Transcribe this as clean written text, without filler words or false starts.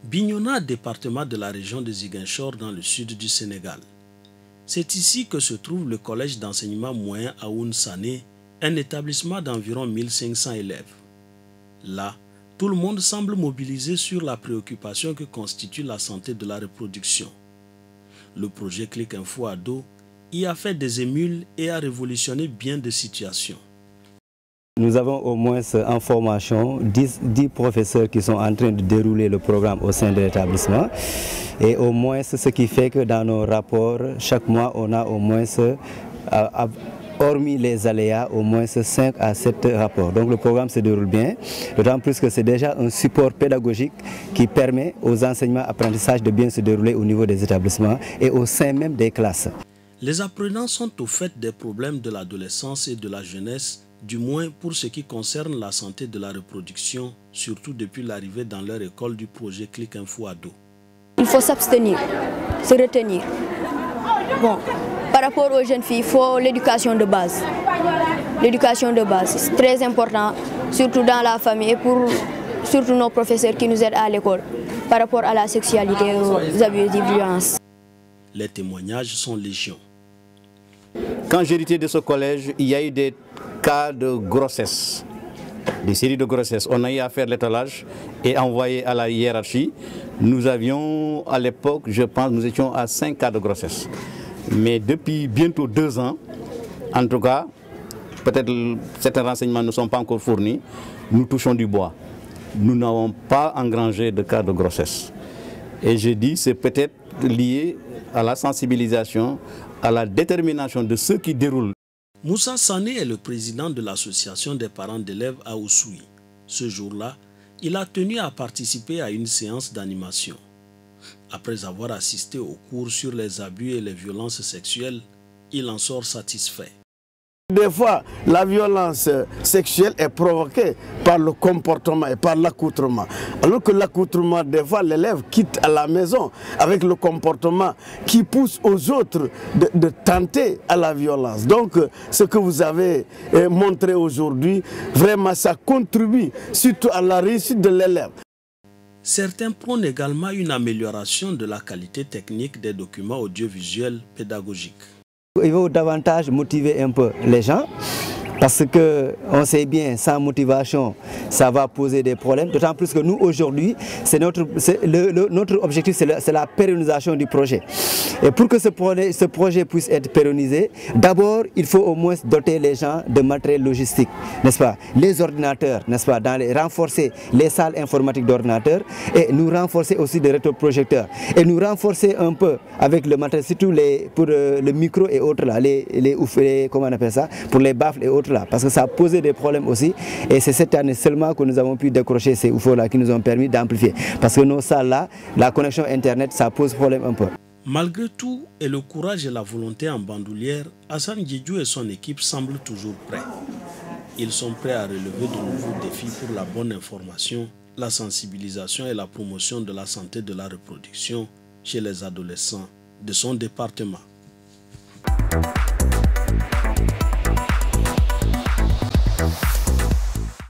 Bignona, département de la région de Ziguinchor dans le sud du Sénégal. C'est ici que se trouve le collège d'enseignement moyen Aoun Sané, un établissement d'environ 1500 élèves. Là, tout le monde semble mobilisé sur la préoccupation que constitue la santé de la reproduction. Le projet Clic Info Ado y a fait des émules et a révolutionné bien des situations. Nous avons au moins en formation 10 professeurs qui sont en train de dérouler le programme au sein de l'établissement. Et au moins ce qui fait que dans nos rapports, chaque mois, on a au moins, hormis les aléas, au moins 5 à 7 rapports. Donc le programme se déroule bien, d'autant plus que c'est déjà un support pédagogique qui permet aux enseignements apprentissages de bien se dérouler au niveau des établissements et au sein même des classes. Les apprenants sont au fait des problèmes de l'adolescence et de la jeunesse, du moins pour ce qui concerne la santé de la reproduction, surtout depuis l'arrivée dans leur école du projet Clic Info Ado. Il faut s'abstenir, se retenir. Bon, par rapport aux jeunes filles, il faut l'éducation de base. L'éducation de base, c'est très important, surtout dans la famille et pour surtout nos professeurs qui nous aident à l'école, par rapport à la sexualité et aux abus et violences. Les témoignages sont légion. Quand j'héritais de ce collège, il y a eu des cas de grossesse, des séries de grossesse. On a eu à faire l'étalage et envoyer à la hiérarchie. Nous avions, à l'époque, je pense, nous étions à 5 cas de grossesse. Mais depuis bientôt 2 ans, en tout cas, peut-être certains renseignements ne sont pas encore fournis, nous touchons du bois. Nous n'avons pas engrangé de cas de grossesse. Et je dis, c'est peut-être lié à la sensibilisation, à la détermination de ceux qui déroulent. Moussa Sané est le président de l'association des parents d'élèves à Oussouye. Ce jour-là, il a tenu à participer à une séance d'animation. Après avoir assisté au cours sur les abus et les violences sexuelles, il en sort satisfait. Des fois, la violence sexuelle est provoquée par le comportement et par l'accoutrement. Alors que l'accoutrement, des fois, l'élève quitte à la maison avec le comportement qui pousse aux autres de tenter à la violence. Donc, ce que vous avez montré aujourd'hui, vraiment, ça contribue surtout à la réussite de l'élève. Certains prônent également une amélioration de la qualité technique des documents audiovisuels pédagogiques. Il faut davantage motiver un peu les gens parce qu'on sait bien, sans motivation, ça va poser des problèmes. D'autant plus que nous, aujourd'hui, notre objectif, c'est la pérennisation du projet. Et pour que ce projet puisse être pérennisé, d'abord, il faut au moins doter les gens de matériel logistique, n'est-ce pas? Les ordinateurs, n'est-ce pas? Renforcer les salles informatiques d'ordinateurs et nous renforcer aussi des rétroprojecteurs. Et nous renforcer un peu avec le matériel, surtout pour le micro et autres, là, comment on appelle ça? Pour les baffles et autres. Là, parce que ça a posé des problèmes aussi et c'est cette année seulement que nous avons pu décrocher ces UFO là qui nous ont permis d'amplifier parce que nos salles là, la connexion internet ça pose problème un peu. Malgré tout et le courage et la volonté en bandoulière, Hassan Diédhiou et son équipe semblent toujours prêts. Ils sont prêts à relever de nouveaux défis pour la bonne information, la sensibilisation et la promotion de la santé de la reproduction chez les adolescents de son département.